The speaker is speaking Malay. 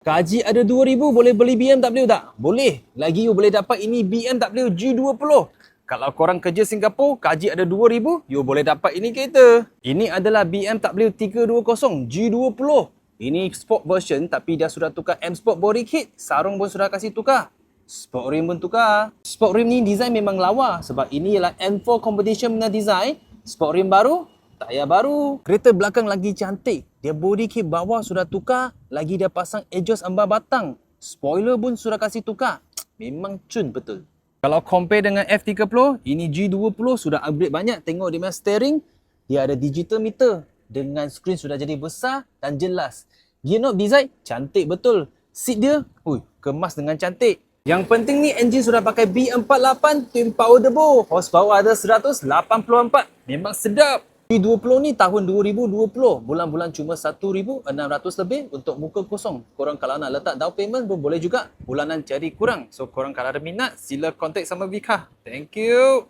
Gaji ada 2,000 boleh beli BMW tak? Boleh. Lagi you boleh dapat ini BMW G20. Kalau korang kerja Singapura, gaji ada 2,000, you boleh dapat ini kereta. Ini adalah BMW 320 G20. Ini sport version tapi dia sudah tukar M Sport body kit. Sarung pun sudah kasih tukar. Sport rim pun tukar. Sport rim ni design memang lawa sebab ini ialah N4 competition punya design. Sport rim baru, tayar baru. Kereta belakang lagi cantik. Dia body kit bawah sudah tukar. Lagi dia pasang exhaust ambar batang. Spoiler pun sudah kasih tukar. Memang cun betul. Kalau compare dengan F30, ini G20 sudah upgrade banyak. Tengok dia punya steering, dia ada digital meter. Dengan skrin sudah jadi besar dan jelas. Gear knob design, cantik betul. Seat dia, kemas dengan cantik. Yang penting ni engine sudah pakai B48 twin power turbo. Horsepower ada 184. Memang sedap. G20 ni tahun 2020. Bulan-bulan cuma 1,600 lebih untuk muka kosong. Korang kalau nak letak down payment pun boleh juga. Bulanan cari kurang. So korang kalau ada minat, sila contact sama Vika. Thank you.